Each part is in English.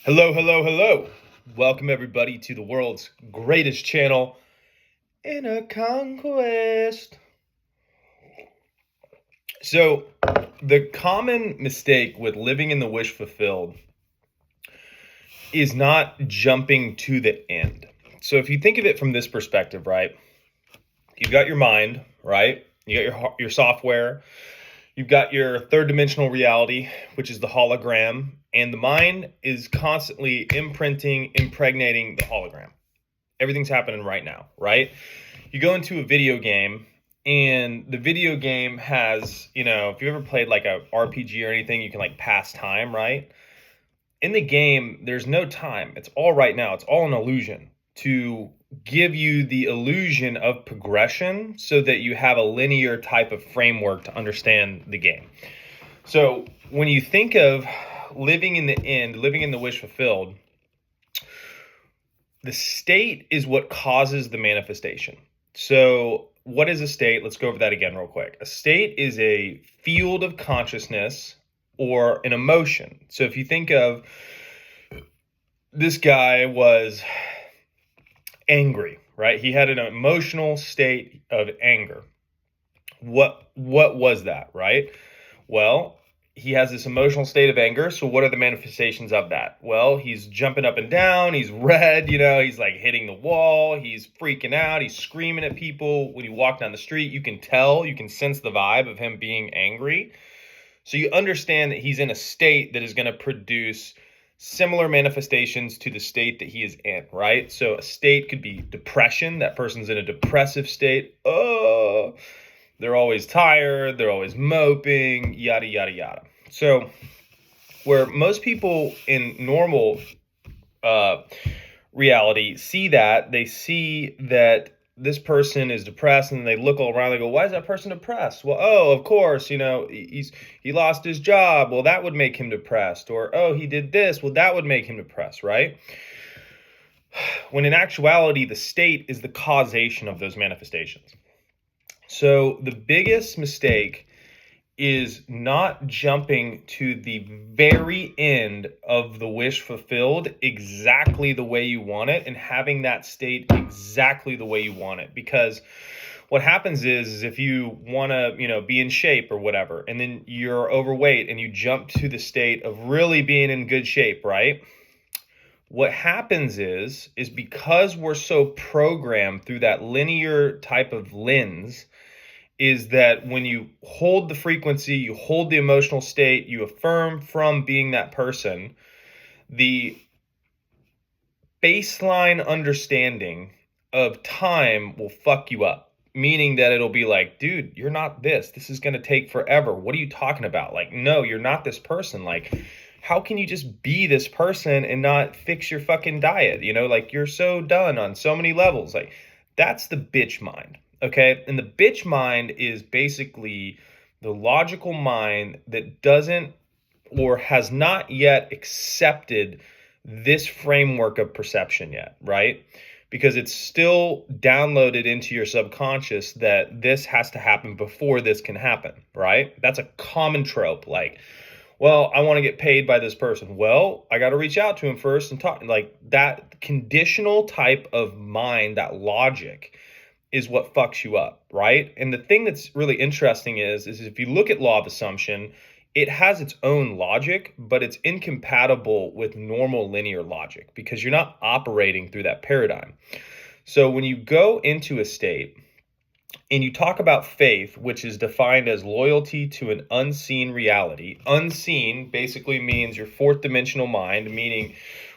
Hello, hello, hello. Welcome everybody to the world's greatest channel, Inner Conquest. So, the common mistake with living in the wish fulfilled is not jumping to the end. So, if you think of it from this perspective, right? You've got your mind, right? You got your software. You've got your third dimensional reality, which is the hologram, and the mind is constantly impregnating the hologram. Everything's happening right now, right? You go into a video game and the video game has, if you ever played like a RPG or anything, you can like pass time, right? In the game, there's no time. It's all right now. It's all an illusion to give you the illusion of progression so that you have a linear type of framework to understand the game. So when you think of living in the end, living in the wish fulfilled, the state is what causes the manifestation. So what is a state? Let's go over that again real quick. A state is a field of consciousness or an emotion. So if you think of this guy was angry, right? He had an emotional state of anger. What was that, right? Well, he has this emotional state of anger. So what are the manifestations of that? Well, he's jumping up and down. He's red, he's like hitting the wall. He's freaking out. He's screaming at people. When you walk down the street, you can sense the vibe of him being angry. So you understand that he's in a state that is going to produce similar manifestations to the state that he is in, right? So a state could be depression. That person's in a depressive state. Oh, they're always tired, they're always moping, yada, yada, yada. So where most people in normal reality see that, they see that this person is depressed and they look all around, they go, why is that person depressed? Well, oh, of course, he lost his job. Well, that would make him depressed. Or, oh, he did this. Well, that would make him depressed, right? When in actuality, the state is the causation of those manifestations. So the biggest mistake is not jumping to the very end of the wish fulfilled exactly the way you want it and having that state exactly the way you want it. Because what happens is if you want to, be in shape or whatever, and then you're overweight and you jump to the state of really being in good shape, right? What happens is because we're so programmed through that linear type of lens, is that when you hold the frequency, you hold the emotional state, you affirm from being that person, the baseline understanding of time will fuck you up. Meaning that it'll be like, dude, you're not this. This is going to take forever. What are you talking about? Like, no, you're not this person. Like, how can you just be this person and not fix your fucking diet? Like you're so done on so many levels. Like that's the bitch mind. Okay. And the bitch mind is basically the logical mind that doesn't or has not yet accepted this framework of perception yet, right? Because it's still downloaded into your subconscious that this has to happen before this can happen, right? That's a common trope. Like, well, I want to get paid by this person. Well, I got to reach out to him first and talk. Like that conditional type of mind, that logic is what fucks you up, right? And the thing that's really interesting is if you look at law of assumption, it has its own logic, but it's incompatible with normal linear logic because you're not operating through that paradigm. So when you go into a state and you talk about faith, which is defined as loyalty to an unseen reality. Unseen basically means your fourth dimensional mind, meaning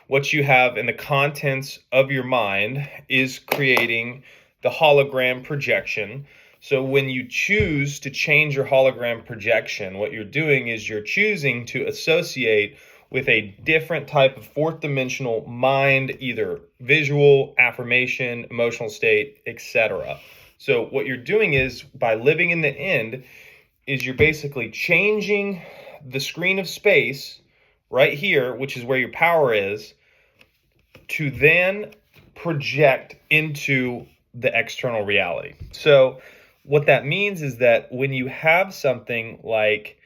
what you have in the contents of your mind is creating the hologram projection. So when you choose to change your hologram projection, what you're doing is you're choosing to associate with a different type of fourth dimensional mind, either visual, affirmation, emotional state, etc. So what you're doing is by living in the end is you're basically changing the screen of space right here, which is where your power is, to then project into the external reality. So what that means is that when you have something like,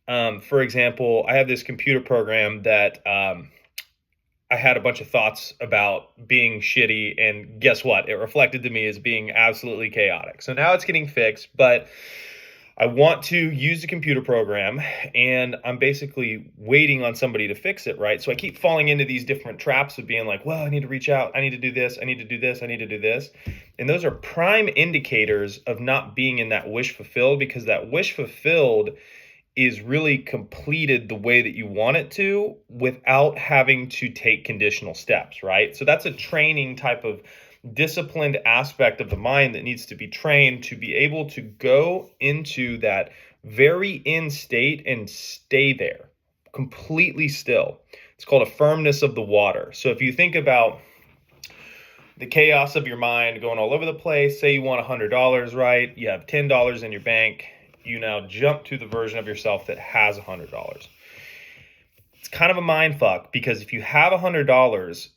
for example, I have this computer program that I had a bunch of thoughts about being shitty, and guess what? It reflected to me as being absolutely chaotic. So now it's getting fixed, but I want to use the computer program, and I'm basically waiting on somebody to fix it, right? So I keep falling into these different traps of being like, well, I need to reach out. I need to do this. I need to do this. I need to do this. And those are prime indicators of not being in that wish fulfilled, because that wish fulfilled is really completed the way that you want it to without having to take conditional steps, right? So that's a training type of disciplined aspect of the mind that needs to be trained to be able to go into that very end state and stay there completely still. It's called a firmness of the water. So if you think about the chaos of your mind going all over the place, say you want $100, right? You have $10 in your bank. You now jump to the version of yourself that has $100. It's kind of a mind fuck, because if you have $100,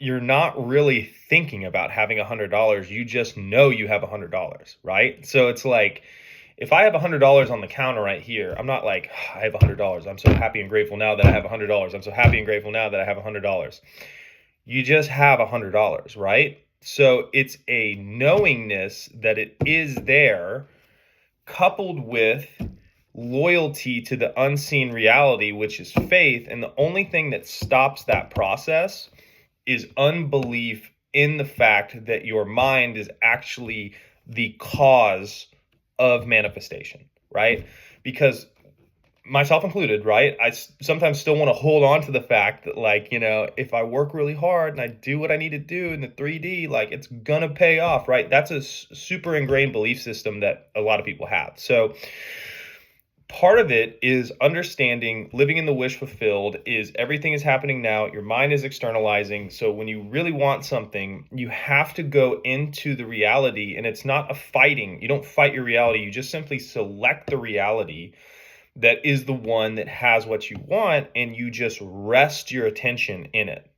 you're not really thinking about having $100. You just know you have $100, right? So it's like, if I have $100 on the counter right here, I'm not like, I have $100. I'm so happy and grateful now that I have $100. I'm so happy and grateful now that I have $100. You just have $100, right? So it's a knowingness that it is there, coupled with loyalty to the unseen reality, which is faith. And the only thing that stops that process is unbelief in the fact that your mind is actually the cause of manifestation, right? Because myself included, right? I sometimes still want to hold on to the fact that, like, if I work really hard and I do what I need to do in the 3D, like, it's gonna pay off, right? That's a super ingrained belief system that a lot of people have. So part of it is understanding living in the wish fulfilled is everything is happening now. Your mind is externalizing. So when you really want something, you have to go into the reality, and it's not a fighting. You don't fight your reality. You just simply select the reality that is the one that has what you want, and you just rest your attention in it.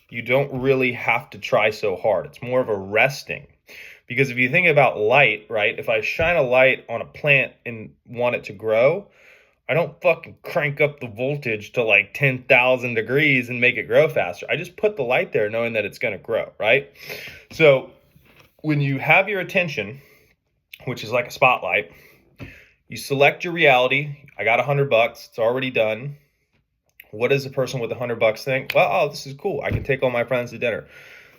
You don't really have to try so hard. It's more of a resting. Because if you think about light, right? If I shine a light on a plant and want it to grow, I don't fucking crank up the voltage to like 10,000 degrees and make it grow faster. I just put the light there knowing that it's going to grow, right? So when you have your attention, which is like a spotlight, you select your reality. I got $100. It's already done. What does a person with $100 think? Well, oh, this is cool. I can take all my friends to dinner.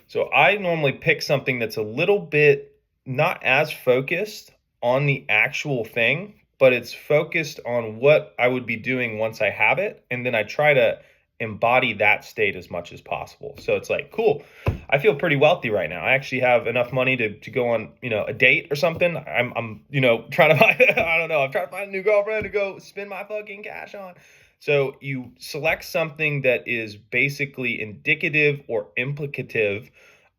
So I normally pick something that's a little bit not as focused on the actual thing, but it's focused on what I would be doing once I have it. And then I try to embody that state as much as possible. So it's like, cool, I feel pretty wealthy right now. I actually have enough money to go on, a date or something. I'm trying to find, I don't know, I'm trying to find a new girlfriend to go spend my fucking cash on. So you select something that is basically indicative or implicative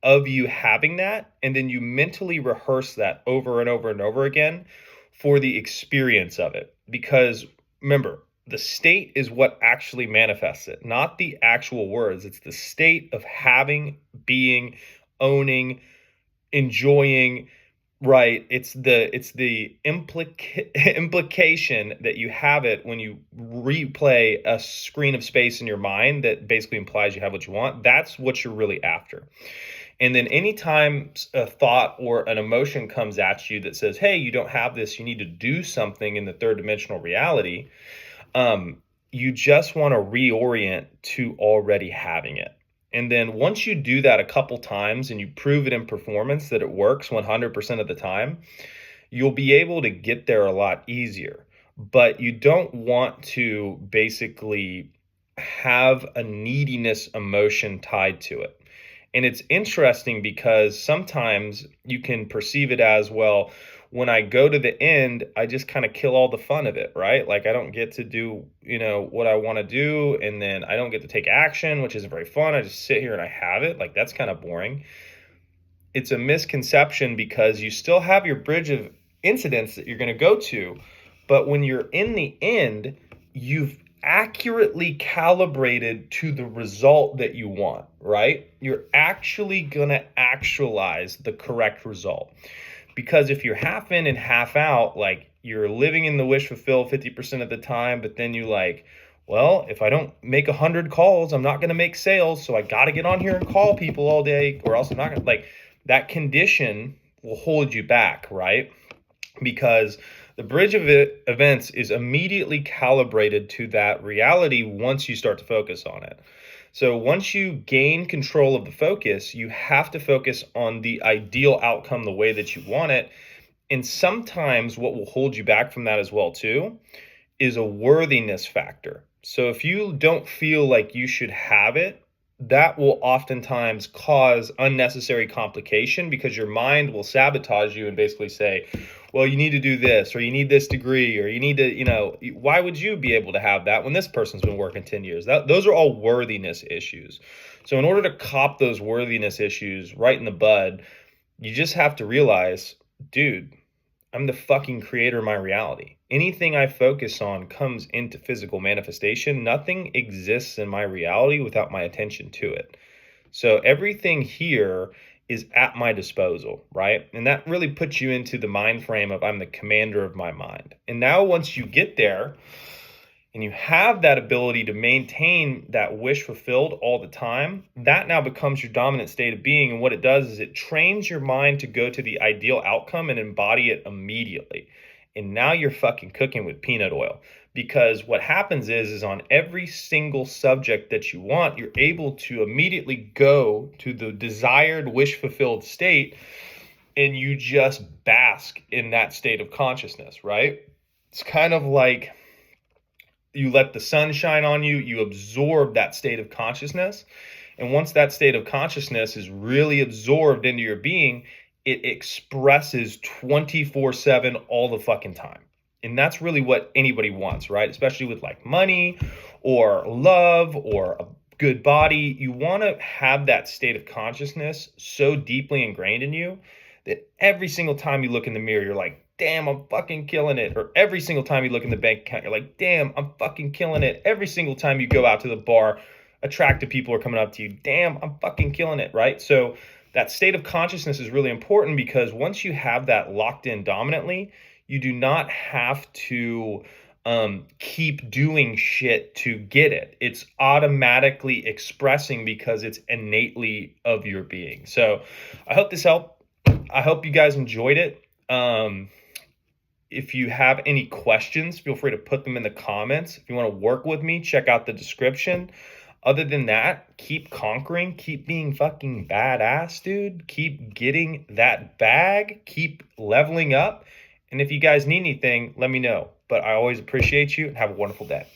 of you having that, and then you mentally rehearse that over and over and over again for the experience of it. Because remember, the state is what actually manifests it, not the actual words. It's the state of having, being, owning, enjoying, right? It's the implication that you have it when you replay a screen of space in your mind that basically implies you have what you want. That's what you're really after. And then anytime a thought or an emotion comes at you that says, hey, you don't have this, you need to do something in the third dimensional reality, you just want to reorient to already having it. And then once you do that a couple times and you prove it in performance that it works 100% of the time, you'll be able to get there a lot easier. But you don't want to basically have a neediness emotion tied to it. And it's interesting because sometimes you can perceive it as, well, when I go to the end, I just kind of kill all the fun of it, right? Like I don't get to do, what I want to do. And then I don't get to take action, which isn't very fun. I just sit here and I have it. Like that's kind of boring. It's a misconception because you still have your bridge of incidents that you're going to go to. But when you're in the end, you've accurately calibrated to the result that you want, right? You're actually going to actualize the correct result. Because if you're half in and half out, like you're living in the wish fulfilled 50% of the time, but then you like, Well, if I don't make 100 calls, I'm not going to make sales. So I got to get on here and call people all day, or else I'm not going to, like, that condition will hold you back, right? Because the bridge of events is immediately calibrated to that reality once you start to focus on it. So once you gain control of the focus, you have to focus on the ideal outcome the way that you want it. And sometimes what will hold you back from that as well too is a worthiness factor. So if you don't feel like you should have it, that will oftentimes cause unnecessary complication because your mind will sabotage you and basically say, well, you need to do this, or you need this degree, or you need to, why would you be able to have that when this person's been working 10 years? Those are all worthiness issues. So in order to cop those worthiness issues right in the bud, you just have to realize, dude, I'm the fucking creator of my reality. Anything I focus on comes into physical manifestation. Nothing exists in my reality without my attention to it. So everything here is at my disposal, right? And that really puts you into the mind frame of I'm the commander of my mind. And now once you get there and you have that ability to maintain that wish fulfilled all the time, that now becomes your dominant state of being. And what it does is it trains your mind to go to the ideal outcome and embody it immediately. And now you're fucking cooking with peanut oil, because what happens is on every single subject that you want, you're able to immediately go to the desired wish fulfilled state, and you just bask in that state of consciousness, right? It's kind of like you let the sun shine on you, you absorb that state of consciousness. And once that state of consciousness is really absorbed into your being, it expresses 24/7 all the fucking time. And that's really what anybody wants, right? Especially with like money or love or a good body. You want to have that state of consciousness so deeply ingrained in you that every single time you look in the mirror, you're like, damn, I'm fucking killing it. Or every single time you look in the bank account, you're like, damn, I'm fucking killing it. Every single time you go out to the bar, attractive people are coming up to you, damn, I'm fucking killing it, right? So that state of consciousness is really important, because once you have that locked in dominantly, you do not have to keep doing shit to get it. It's automatically expressing because it's innately of your being. So I hope this helped. I hope you guys enjoyed it. If you have any questions, feel free to put them in the comments. If you want to work with me, check out the description. Other than that, keep conquering, keep being fucking badass, dude. Keep getting that bag, keep leveling up. And if you guys need anything, let me know. But I always appreciate you, and have a wonderful day.